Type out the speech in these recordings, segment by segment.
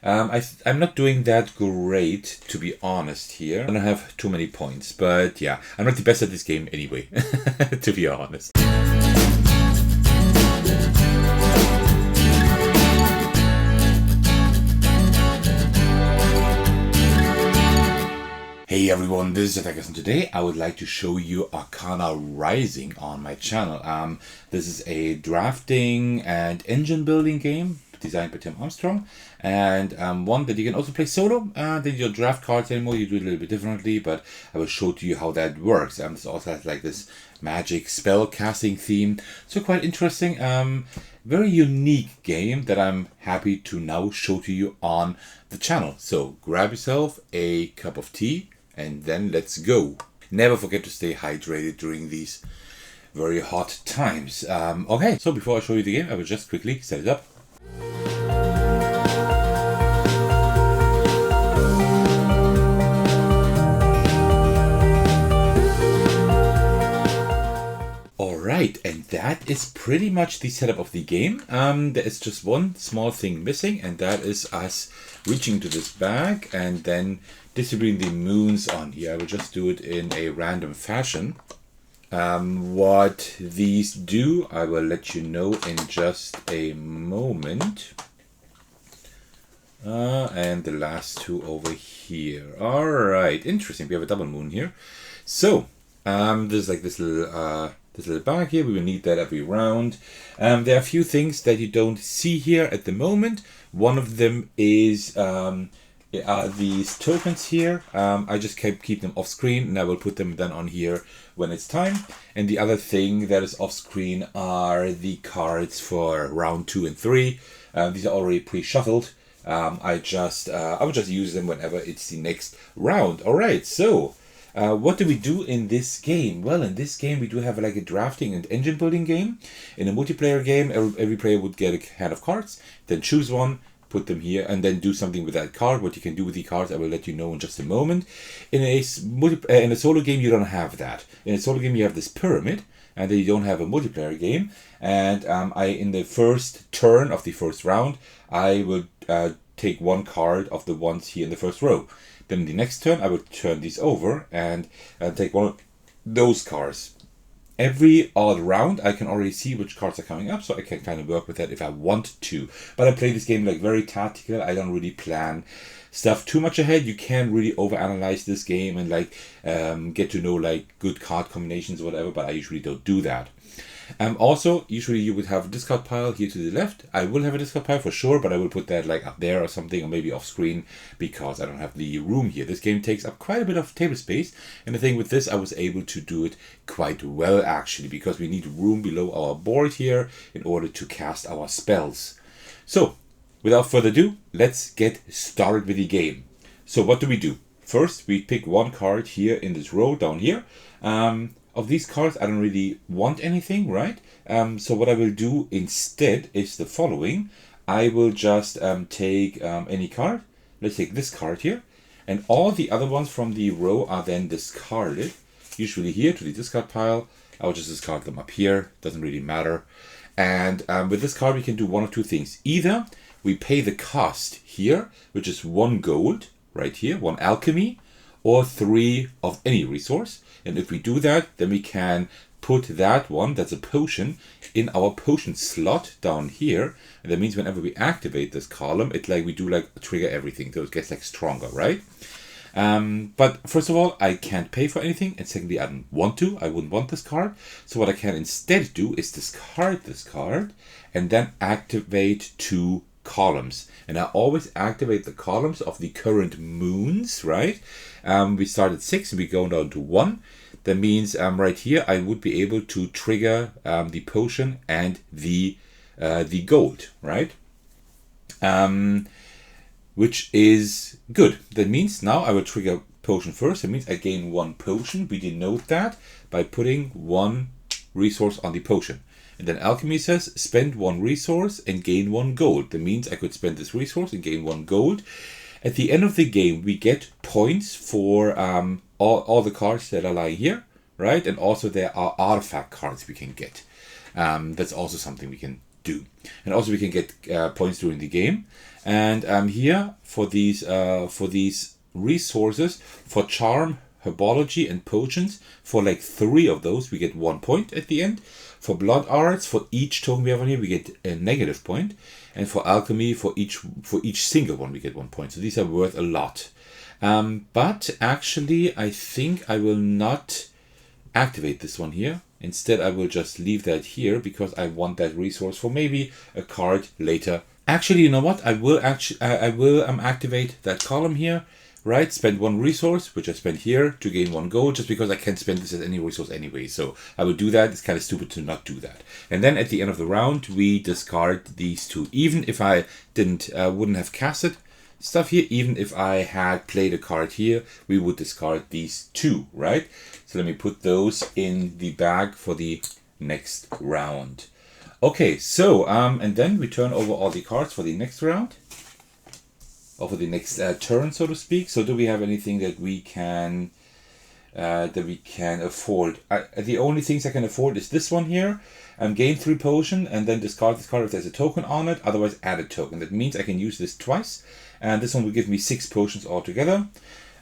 I'm not doing that great, to be honest here. I don't have too many points, but yeah, I'm not the best at this game anyway, to be honest. Hey everyone, this is Thecos, and today I would like to show you Arcana Rising on my channel. This is a drafting and engine building game designed by Tim Armstrong, and one that you can also play solo. Then you don't draft cards anymore, you do it a little bit differently, but I will show to you how that works. This also has like this magic spell casting theme, so quite interesting. Very unique game that I'm happy to now show to you on the channel. So grab yourself a cup of tea and then let's go. Never forget to stay hydrated during these very hot times. Okay, so before I show you the game, I will just quickly set it up. Alright, and that is pretty much the setup of the game. There is just one small thing missing, and that is us reaching to this bag and then distributing the moons on here. I will just do it in a random fashion. What these do, I will let you know in just a moment. And the last two over here. Alright, interesting. We have a double moon here. So, there's like this little bag here. We will need that every round. There are a few things that you don't see here at the moment. One of them is these tokens here. I just keep them off screen, and I will put them then on here when it's time. And the other thing that is off screen are the cards for round 2 and 3. These are already pre-shuffled. I will just use them whenever it's the next round. All right, so what do we do in this game? Well, in this game we do have like a drafting and engine building game. In a multiplayer game, every player would get a hand of cards, then choose one, put them here, and then do something with that card. What you can do with the cards, I will let you know in just a moment. In a solo game, you don't have that. In a solo game, you have this pyramid, and then you don't have a multiplayer game. And in the first turn of the first round, I will take one card of the ones here in the first row. Then in the next turn, I will turn these over and take one of those cards. Every odd round, I can already see which cards are coming up, so I can kind of work with that if I want to. But I play this game like very tactical. I don't really plan stuff too much ahead. You can't really overanalyze this game and like get to know like good card combinations or whatever, but I usually don't do that. Also, usually you would have a discard pile here to the left. I will have a discard pile for sure, but I will put that like up there or something, or maybe off screen, because I don't have the room here. This game takes up quite a bit of table space, and the thing with this, I was able to do it quite well actually, because we need room below our board here in order to cast our spells. So, without further ado, let's get started with the game. So what do? First, we pick one card here in this row down here. Of these cards, I don't really want anything, right? So what I will do instead is the following. I will just take any card. Let's take this card here. And all the other ones from the row are then discarded. Usually here to the discard pile. I will just discard them up here. Doesn't really matter. And with this card, we can do one of two things. Either we pay the cost here, which is 1 gold, right here, 1 alchemy, or 3 of any resource. And if we do that, then we can put that one, that's a potion, in our potion slot down here. And that means whenever we activate this column, it's like we do like trigger everything, so it gets like stronger, right? But first of all, I can't pay for anything, and secondly, I don't want to. I wouldn't want this card. So what I can instead do is discard this card and then activate 2 columns. And I always activate the columns of the current moons, right? We start at 6 and we go down to 1. That means right here I would be able to trigger the potion and the gold, right? Which is good. That means now I will trigger potion first. That means I gain 1 potion. We denote that by putting 1 resource on the potion. And then alchemy says spend 1 resource and gain 1 gold. That means I could spend this resource and gain 1 gold. At the end of the game, we get points for all the cards that are lying here, right? And also there are artifact cards we can get. That's also something we can do. And also we can get points during the game. And here for these resources, for charm, herbology, and potions, for like 3 of those, we get 1 point at the end. For blood arts, for each token we have on here, we get a negative point. And for alchemy, for each single one, we get 1 point. So these are worth a lot. But actually, I think I will not activate this one here. Instead, I will just leave that here because I want that resource for maybe a card later. Actually, you know what? I will activate that column here, right? Spend 1 resource, which I spent here, to gain 1 gold, just because I can't spend this as any resource anyway. So I will do that. It's kind of stupid to not do that. And then at the end of the round, we discard these 2. Even if I wouldn't have casted stuff here, even if I had played a card here, we would discard these 2, right? So let me put those in the bag for the next round. Okay, so, and then we turn over all the cards for the next round. Or for the next turn, so to speak. So do we have anything that we can afford? The only things I can afford is this one here. Gain 3 potion and then discard this card if there's a token on it. Otherwise, add a token. That means I can use this twice. And this one will give me 6 potions altogether.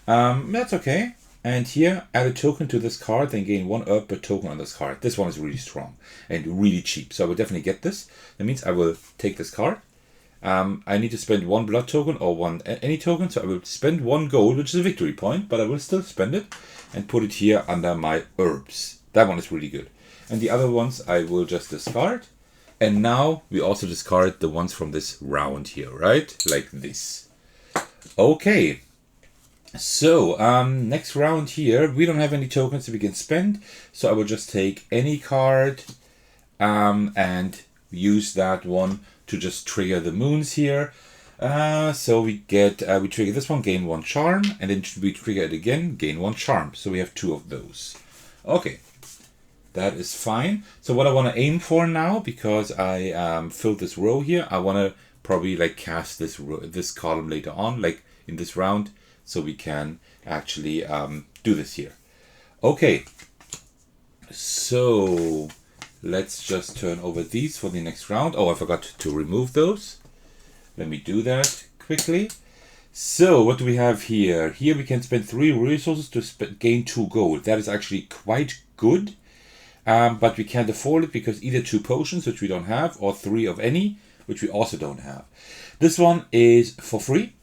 That's okay. And here, add a token to this card, then gain 1 herb per token on this card. This one is really strong and really cheap. So I will definitely get this. That means I will take this card. I need to spend 1 blood token or any token. So I will spend 1 gold, which is a victory point, but I will still spend it and put it here under my herbs. That one is really good. And the other ones I will just discard. And now we also discard the ones from this round here, right? Like this. Okay. So, next round here, we don't have any tokens that we can spend. So I will just take any card and use that one to just trigger the moons here. So we trigger this one, gain 1 charm, and then we trigger it again, gain 1 charm. So we have 2 of those. Okay, that is fine. So what I want to aim for now, because I filled this row here, I want to probably like cast this column later on, like in this round, so we can actually do this here. Okay, so let's just turn over these for the next round. Oh, I forgot to remove those. Let me do that quickly. So what do we have here? Here we can spend 3 resources to gain 2 gold. That is actually quite good. But we can't afford it because either 2 potions, which we don't have, or 3 of any, which we also don't have. This one is for free.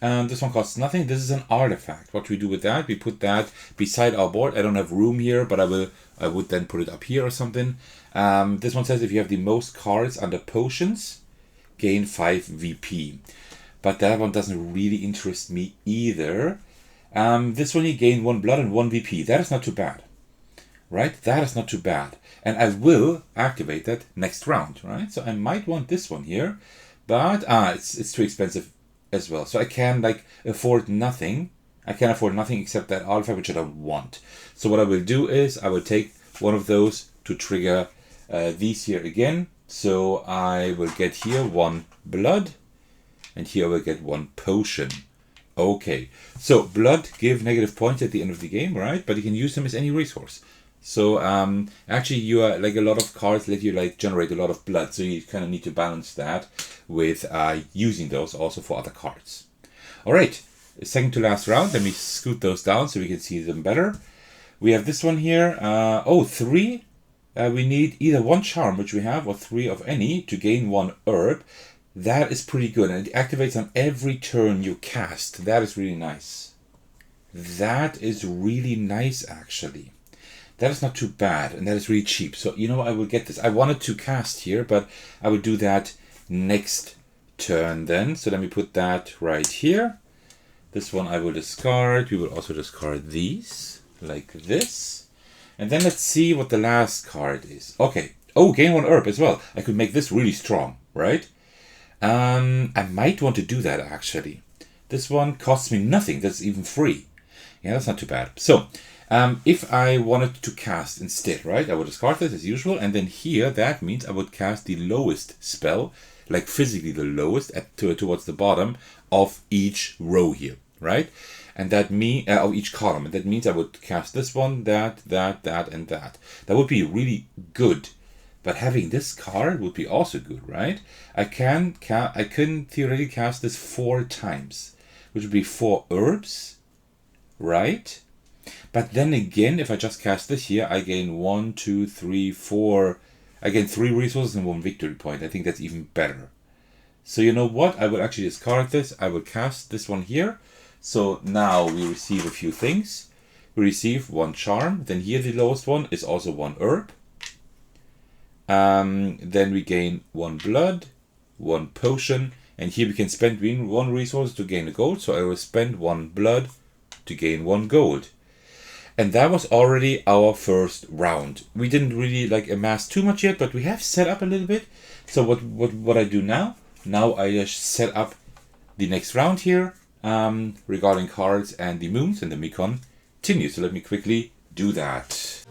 This one costs nothing. This is an artifact. What we do with that, we put that beside our board. I don't have room here, but I would then put it up here or something. This one says if you have the most cards under potions, gain 5 VP. But that one doesn't really interest me either. This one you gain 1 blood and 1 VP. That is not too bad. Right? That is not too bad. And I will activate that next round, right? So I might want this one here. But it's too expensive as well. So I can afford nothing. I can afford nothing except that artifact, which I don't want. So what I will do is I will take one of those to trigger these here again. So I will get here 1 blood, and here I will get 1 potion. Okay, so blood give negative points at the end of the game, right? But you can use them as any resource. So actually, you are a lot of cards let you generate a lot of blood, so you kind of need to balance that with using those also for other cards. All right, second to last round. Let me scoot those down so we can see them better. We have this one here. 3. We need either 1 charm, which we have, or 3 of any to gain 1 herb. That is pretty good, and it activates on every turn you cast. That is really nice. That is really nice, actually. That is not too bad, and that is really cheap. So, I will get this. I wanted to cast here, but I will do that next turn then. So let me put that right here. This one I will discard. We will also discard these, like this. And then let's see what the last card is. Okay. Oh, gain 1 herb as well. I could make this really strong, right? I might want to do that, actually. This one costs me nothing. That's even free. Yeah, that's not too bad. So, if I wanted to cast instead, right, I would discard this as usual, and then here, that means I would cast the lowest spell, like physically the lowest, towards the bottom of each row here, right? And that means, of each column, and that means I would cast this one, that, and that. That would be really good. But having this card would be also good, right? I can theoretically cast this 4 times, which would be 4 herbs, right? But then again, if I just cast this here, I gain 1, 2, 3, 4. I gain 3 resources and 1 victory point. I think that's even better. So you know what? I will actually discard this. I will cast this one here. So now we receive a few things. We receive 1 charm. Then here the lowest one is also 1 herb. Then we gain 1 blood, 1 potion, and here we can spend 1 resource to gain a gold. So I will spend 1 blood to gain 1 gold. And that was already our first round. We didn't really amass too much yet, but we have set up a little bit. So what I do now? Now I just set up the next round here regarding cards and the moons, and then we continue. So let me quickly do that.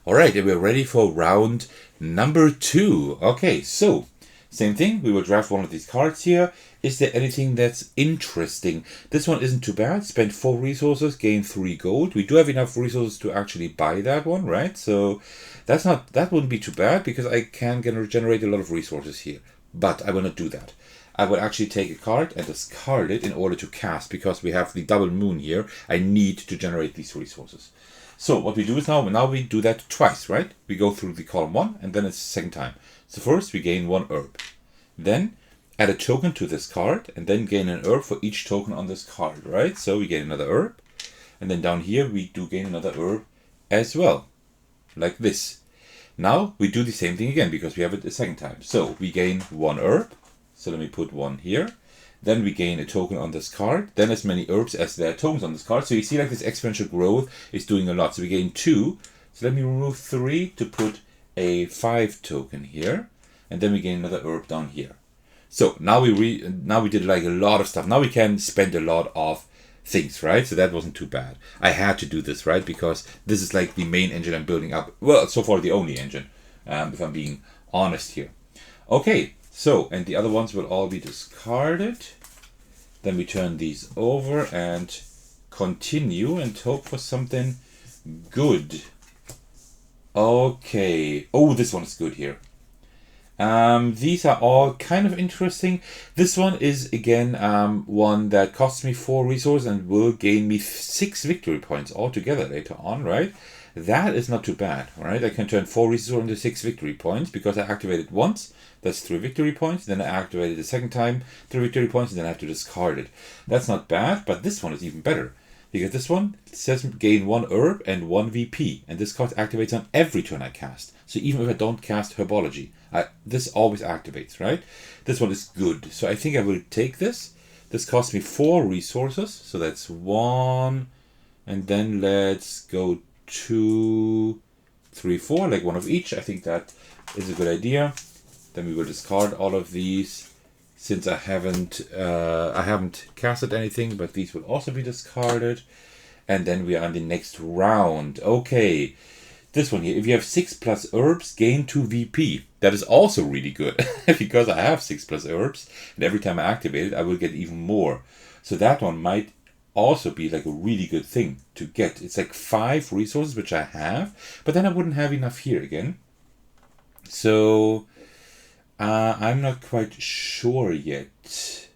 Alright, and we're ready for round number 2. Okay, so same thing. We will draft one of these cards here. Is there anything that's interesting? This one isn't too bad. Spend 4 resources, gain 3 gold. We do have enough resources to actually buy that one, right? So that wouldn't be too bad because I can generate a lot of resources here. But I will not do that. I will actually take a card and discard it in order to cast, because we have the double moon here. I need to generate these resources. So what we do is now we do that twice, right? We go through the column 1 and then it's the second time. So first we gain 1 herb. Then add a token to this card and then gain an herb for each token on this card, right? So we gain another herb. And then down here we do gain another herb as well, like this. Now we do the same thing again because we have it a second time. So we gain 1 herb. So let me put 1 here. Then we gain a token on this card. Then as many herbs as there are tokens on this card. So you see this exponential growth is doing a lot. So we gain 2. So let me remove 3 to put a 5 token here. And then we gain another herb down here. So now we did a lot of stuff. Now we can spend a lot of things, right? So that wasn't too bad. I had to do this, right? Because this is the main engine I'm building up. Well, so far the only engine, if I'm being honest here. Okay. So, and the other ones will all be discarded. Then we turn these over and continue and hope for something good. Okay. Oh, this one is good here. These are all kind of interesting. This one is, again, one that costs me 4 resources and will gain me 6 victory points altogether later on, right? That is not too bad, right? I can turn 4 resources into 6 victory points because I activated once. That's 3 victory points. Then I activated the second time, 3 victory points, and then I have to discard it. That's not bad, but this one is even better. Because this one says gain 1 herb and 1 VP. And this card activates on every turn I cast. So even if I don't cast Herbology, this always activates, right? This one is good. So I think I will take this. This costs me 4 resources. So that's 1. And then let's go 2, 3, 4, like 1 of each. I think that is a good idea. Then we will discard all of these since I haven't casted anything, but these will also be discarded. And then we are on the next round. Okay, this one here. If you have 6 plus herbs, gain 2 VP. That is also really good because I have 6 plus herbs, and every time I activate it, I will get even more. So that one might also be a really good thing to get. It's 5 resources which I have, but then I wouldn't have enough here again. So I'm not quite sure yet.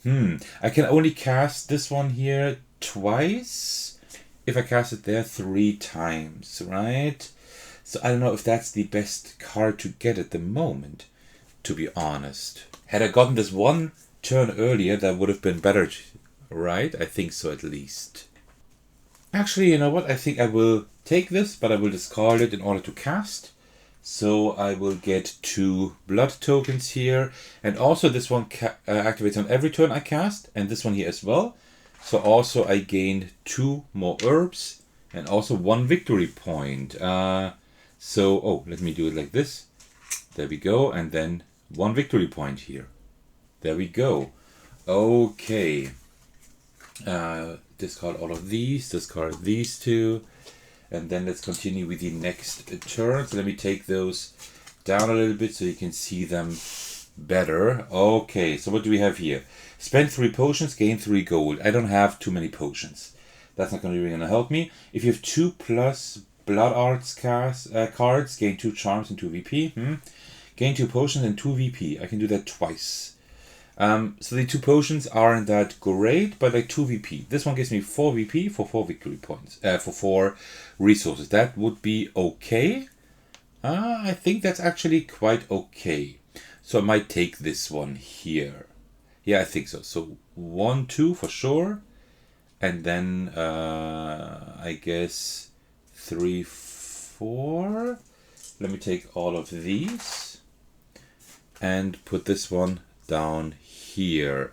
I can only cast this one here twice. If I cast it there 3 times, right? So I don't know if that's the best card to get at the moment, to be honest. Had I gotten this 1 turn earlier, that would have been better, right? I think so, at least. Actually, you know what? I think I will take this, but I will discard it in order to cast. So I will get 2 blood tokens here. And also this one activates on every turn I cast. And this one here as well. So also I gained 2 more herbs. And also 1 victory point. Let me do it like this. There we go. And then 1 victory point here. There we go. Okay. Discard all of these. Discard these 2. And then let's continue with the next turn. So let me take those down a little bit so you can see them better. Okay, so what do we have here? Spend 3 potions, gain 3 gold. I don't have too many potions. That's not really going to help me. If you have 2+ Blood Arts cards, gain 2 charms and 2 VP. Gain 2 potions and 2 VP. I can do that twice. So the 2 potions aren't that great, but like 2 VP. This one gives me 4 VP for 4 victory points. For 4 resources. That would be okay. I think that's actually quite okay. So I might take this one here. Yeah, I think so. So 1, 2 for sure. And then I guess 3, 4. Let me take all of these and put this one down here.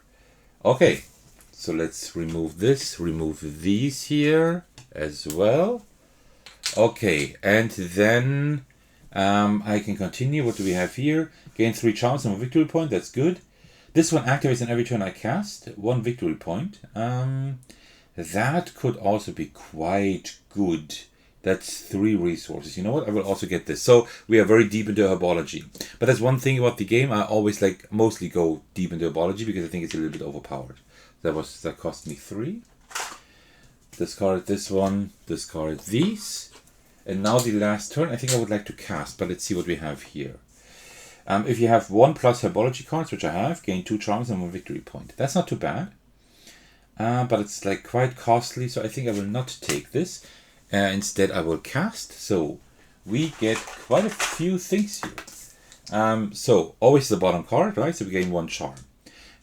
Okay, so let's remove this, remove these here as well. Okay, and then I can continue. What do we have here? Gain 3 charms and 1 victory point. That's good. This one activates on every turn I cast. 1 victory point. That could also be quite good. That's 3 resources. You know what? I will also get this. So we are very deep into herbology. But that's one thing about the game. I always mostly go deep into herbology because I think it's a little bit overpowered. That cost me 3. Discard this one. Discard these. And now the last turn. I think I would like to cast. But let's see what we have here. If you have 1+ herbology cards, which I have, gain 2 charms and 1 victory point. That's not too bad. But it's quite costly. So I think I will not take this. Instead, I will cast. So we get quite a few things here. So always the bottom card, right? So we gain 1 charm.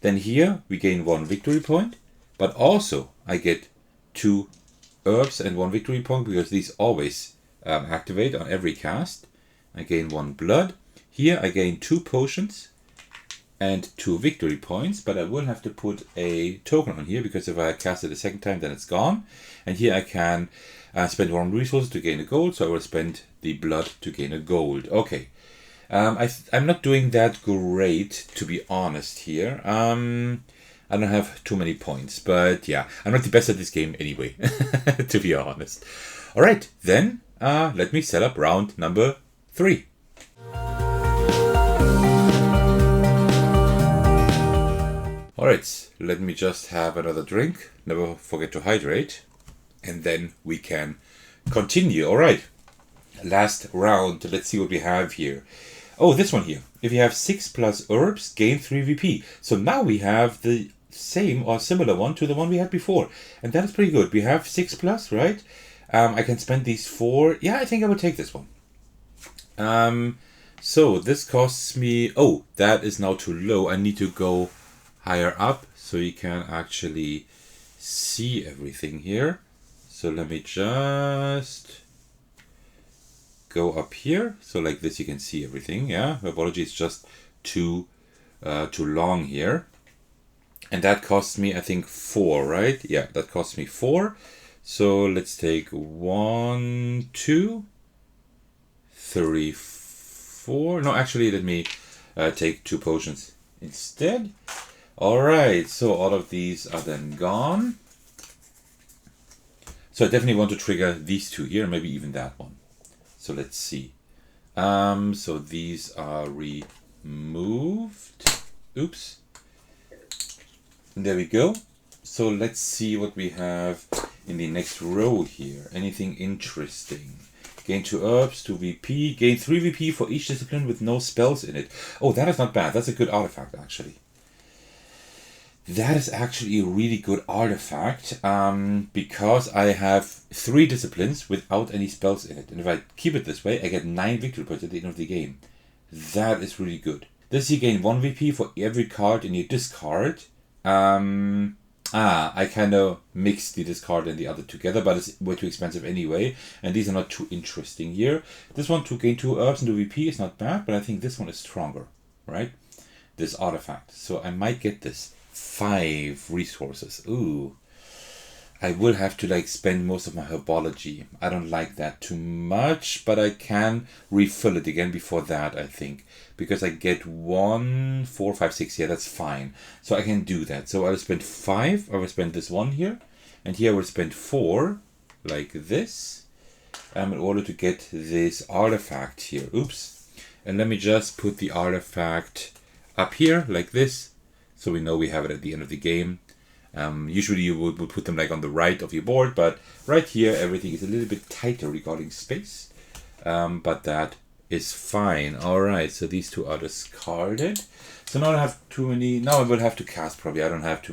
Then here we gain 1 victory point, but also I get 2 herbs and 1 victory point because these always activate on every cast. I gain 1 blood. Here I gain 2 potions and 2 victory points, but I will have to put a token on here because if I cast it a second time, then it's gone. And here I can spend 1 resource to gain a gold, so I will spend the blood to gain a gold. Okay, I'm not doing that great, to be honest here. I don't have too many points, but yeah, I'm not the best at this game anyway, to be honest. All right, then let me set up round number 3. Alright, let me just have another drink. Never forget to hydrate. And then we can continue. Alright, last round. Let's see what we have here. Oh, this one here. If you have 6+ herbs, gain 3 VP. So now we have the same or similar one to the one we had before. And that is pretty good. We have 6+, right? I can spend these 4. Yeah, I think I will take this one. So this costs me... Oh, that is now too low. I need to go higher up so you can actually see everything here. So let me just go up here. So like this you can see everything. Yeah, herbology is just too long here. And that costs me, I think, 4, right? Yeah, that costs me 4. So let's take 1, 2, 3, 4. No, actually, let me take 2 potions instead. Alright, so all of these are then gone. So I definitely want to trigger these 2 here, maybe even that one. So let's see. So these are removed. Oops. And there we go. So let's see what we have in the next row here. Anything interesting? Gain 2 herbs, 2 VP. Gain 3 VP for each discipline with no spells in it. Oh, that is not bad. That's a good artifact, actually. That is actually a really good artifact because I have 3 disciplines without any spells in it. And if I keep it this way, I get 9 victory points at the end of the game. That is really good. This you gain 1 VP for every card in your discard. I kind of mixed the discard and the other together, but it's way too expensive anyway. And these are not too interesting here. This one to gain 2 herbs and 2 VP is not bad, but I think this one is stronger, right? This artifact. So I might get this. 5 resources. Ooh. I will have to spend most of my herbology. I don't like that too much, but I can refill it again before that, I think. Because I get 1, 4, 5, 6. Yeah, that's fine. So I can do that. So I will spend 5. I will spend this 1 here. And here I will spend 4, like this. In order to get this artifact here. Oops. And let me just put the artifact up here, like this. So we know we have it at the end of the game. Usually you would put them like on the right of your board, but right here everything is a little bit tighter regarding space. But that is fine. Alright, so these two are discarded. So now I have too many. Now I will have to cast probably. I don't have too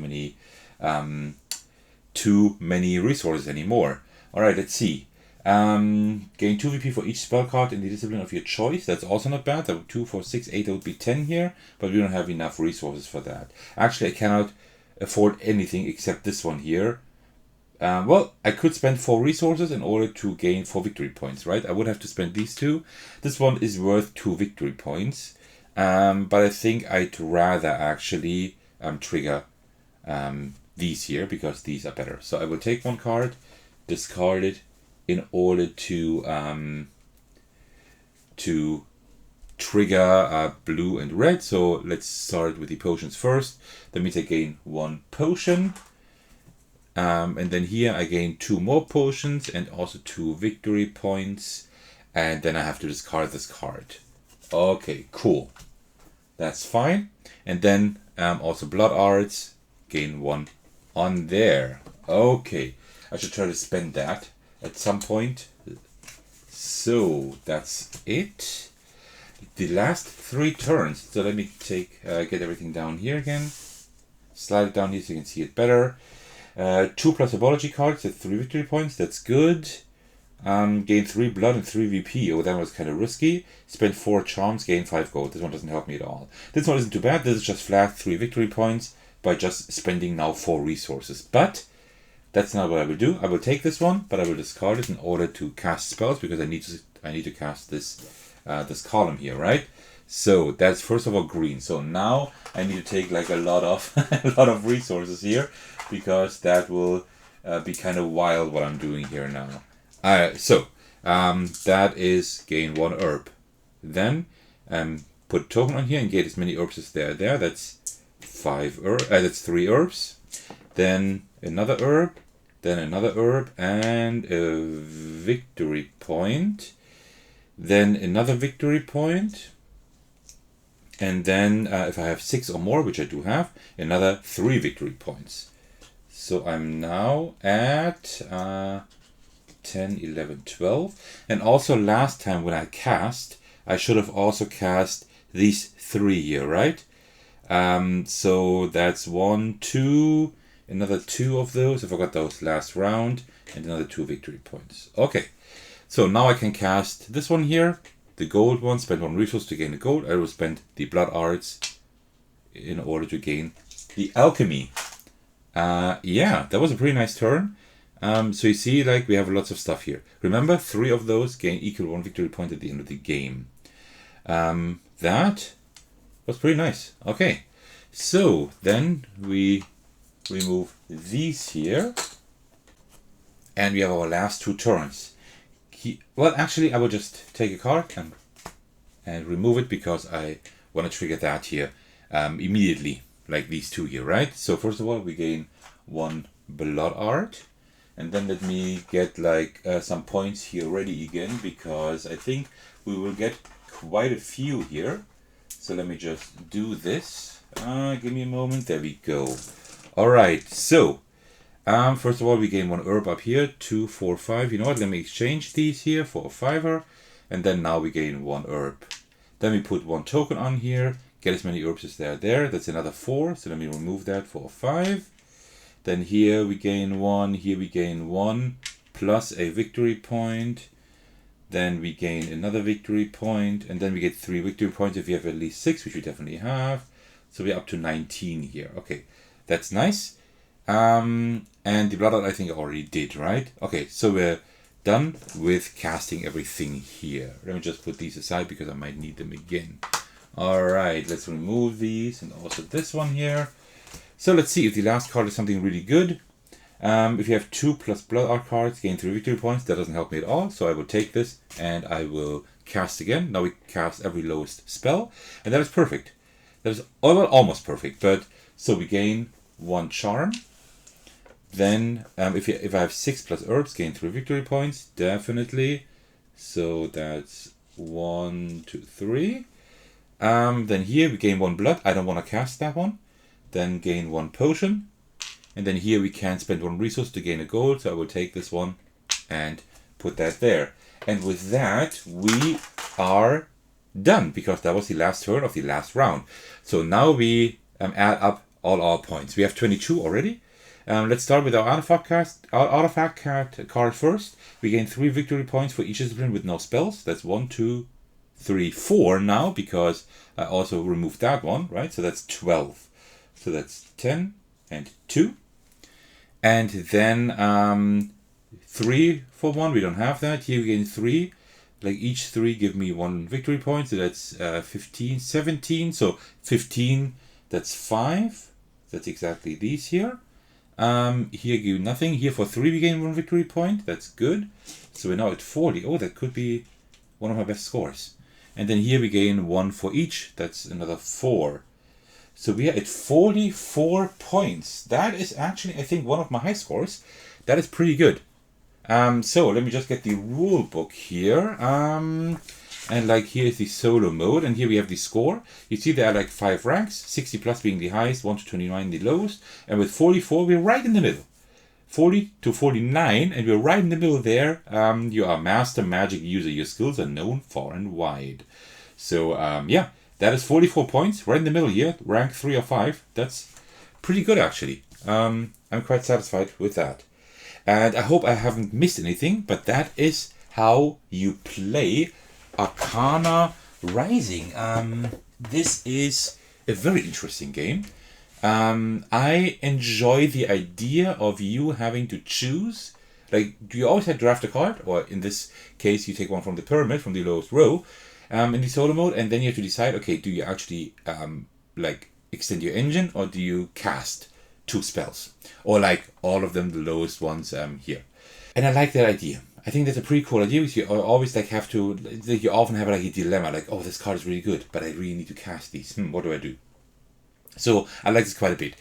many resources anymore. Alright, let's see. Gain 2 VP for each spell card in the discipline of your choice. That's also not bad. That would 2, 4, 6, 8, that would be 10 here, but we don't have enough resources for that. Actually, I cannot afford anything except this one here. Well, I could spend 4 resources in order to gain 4 victory points, right? I would have to spend these 2. This one is worth 2 victory points, but I think I'd rather actually trigger these here, because these are better. So I will take 1 card, discard it, in order to trigger blue and red. So let's start with the potions first. That means I gain 1 potion. And then here I gain 2 more potions and also 2 victory points. And then I have to discard this card. Okay, cool. That's fine. And then also blood arts, gain 1 on there. Okay, I should try to spend that at some point. So that's it. The last 3 turns. So let me get everything down here again. Slide it down here so you can see it better. 2 plus Herbology cards, that's 3 victory points. That's good. Gain 3 blood and 3 VP. Oh, that was kind of risky. Spend 4 charms, gain 5 gold. This one doesn't help me at all. This one isn't too bad. This is just flat 3 victory points by just spending now 4 resources. But that's not what I will do. I will take this one, but I will discard it in order to cast spells, because I need to cast this column here, right? So that's first of all green. So now I need to take like a lot of resources here, because that will be kind of wild what I'm doing here now. So that is gain 1 herb. Then put token on here and get as many herbs as there. That's 3 herbs. Then another herb. Then another herb and a victory point. Then another victory point. And then if I have 6 or more, which I do have, another 3 victory points. So I'm now at 10, 11, 12. And also last time when I cast, I should have also cast these 3 here, right? So that's 1, 2, another 2 of those. I forgot those last round, and another 2 victory points. Okay, so now I can cast this one here, the gold one. Spend 1 resource to gain the gold. I will spend the blood arts in order to gain the alchemy. Yeah, that was a pretty nice turn. So you see, like, we have lots of stuff here. Remember, 3 of those gain equal 1 victory point at the end of the game. That was pretty nice. Okay, so then we remove these here, and we have our last 2 turns. Well, actually, I will just take a card and remove it, because I want to trigger that here immediately, like these 2 here, right? So first of all, we gain 1 blood art, and then let me get like some points here ready again, because I think we will get quite a few here. So let me just do this. Give me a moment. There we go. All right. So first of all, we gain 1 herb up here. 2, 4, 5. You know what? Let me exchange these here for a 5er, and then now we gain 1 herb. Then we put 1 token on here. Get as many herbs as there. That's another 4. So let me remove that for a 5. Then here we gain 1. Here we gain 1 plus a victory point. Then we gain another victory point, and then we get 3 victory points if we have at least 6, which we definitely have. So we're up to 19 here. Okay, that's nice. And the blood art I think I already did, right? Okay, so we're done with casting everything here. Let me just put these aside because I might need them again. Alright, let's remove these, and also this one here. So let's see if the last card is something really good. If you have 2 plus blood art cards, gain 3 victory points. That doesn't help me at all, so I will take this and I will cast again. Now we cast every lowest spell, and that is perfect. That is almost perfect, but so we gain 1 charm. Then if I have 6 plus herbs, gain 3 victory points, definitely. So that's 1, 2, 3. Then here we gain 1 blood. I don't want to cast that one. Then gain 1 potion. And then here we can spend 1 resource to gain a gold. So I will take this one and put that there. And with that, we are done, because that was the last turn of the last round. So now we add up all our points. We have 22 already. Let's start with our artifact card first. We gain 3 victory points for each discipline with no spells. That's 1, 2, 3, 4 now, because I also removed that one, right? So that's 12. So that's 10 and 2. And then 3 for 1, we don't have that. Here we gain 3. Like each 3 give me 1 victory point. So that's 15, 17. So 15, that's 5. That's exactly these here. Here give nothing. Here for 3 we gain 1 victory point. That's good. So we're now at 40. Oh, that could be one of my best scores. And then here we gain 1 for each. That's another 4. So we are at 44 points. That is actually, I think, one of my high scores. That is pretty good. So let me just get the rule book here. And like here is the solo mode, and here we have the score. You see there are like 5 ranks, 60 plus being the highest, 1 to 29 the lowest, and with 44 we're right in the middle. 40 to 49, and we're right in the middle there. You are master magic user. Your skills are known far and wide. So yeah, that is 44 points, right in the middle here, rank 3 or 5. That's pretty good actually. I'm quite satisfied with that. And I hope I haven't missed anything, but that is how you play Arcana Rising. This is a very interesting game. I enjoy the idea of you having to choose. Like, do you always have to draft a card? Or in this case, you take one from the pyramid, from the lowest row, in the solo mode, and then you have to decide, okay, do you actually like extend your engine, or do you cast 2 spells? Or like all of them, the lowest ones here. And I like that idea. I think that's a pretty cool idea, because you always like have to, like, you often have like a dilemma, like, oh, this card is really good, but I really need to cast these. What do I do? So I like this quite a bit.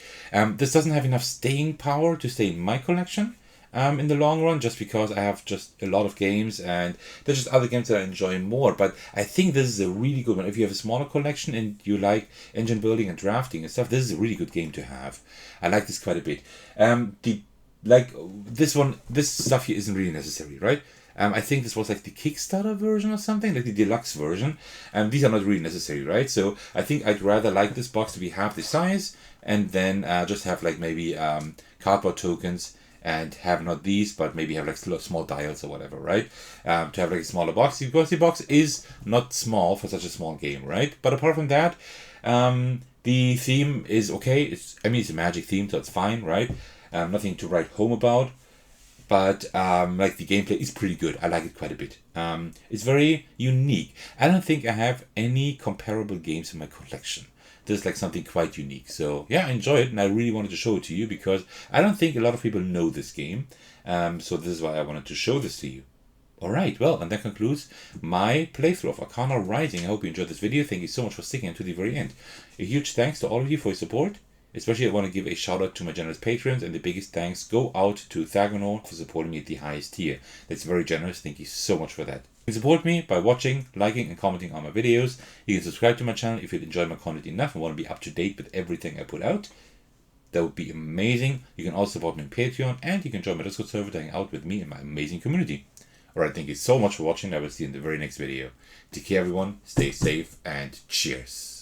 This doesn't have enough staying power to stay in my collection in the long run, just because I have just a lot of games, and there's just other games that I enjoy more. But I think this is a really good one. If you have a smaller collection and you like engine building and drafting and stuff, this is a really good game to have. I like this quite a bit. This stuff here isn't really necessary, right? I think this was like the Kickstarter version or something, like the deluxe version. These are not really necessary, right? So I think I'd rather like this box to be half the size, and then just have like maybe cardboard tokens, and have not these, but maybe have like small dials or whatever, right? To have like a smaller box, because the box is not small for such a small game, right? But apart from that, the theme is okay. It's a magic theme, so it's fine, right? Nothing to write home about. But like the gameplay is pretty good. I like it quite a bit. It's very unique. I don't think I have any comparable games in my collection. This is like something quite unique. So yeah, I enjoy it, and I really wanted to show it to you, because I don't think a lot of people know this game. So this is why I wanted to show this to you. Alright, well, and that concludes my playthrough of Arcana Rising. I hope you enjoyed this video. Thank you so much for sticking until the very end. A huge thanks to all of you for your support. Especially I want to give a shout out to my generous patrons, and the biggest thanks go out to Thecos for supporting me at the highest tier. That's very generous. Thank you so much for that. You can support me by watching, liking, and commenting on my videos. You can subscribe to my channel if you enjoy my content enough and want to be up to date with everything I put out. That would be amazing. You can also support me on Patreon, and you can join my Discord server to hang out with me and my amazing community. Alright, thank you so much for watching. I will see you in the very next video. Take care everyone, stay safe, and cheers.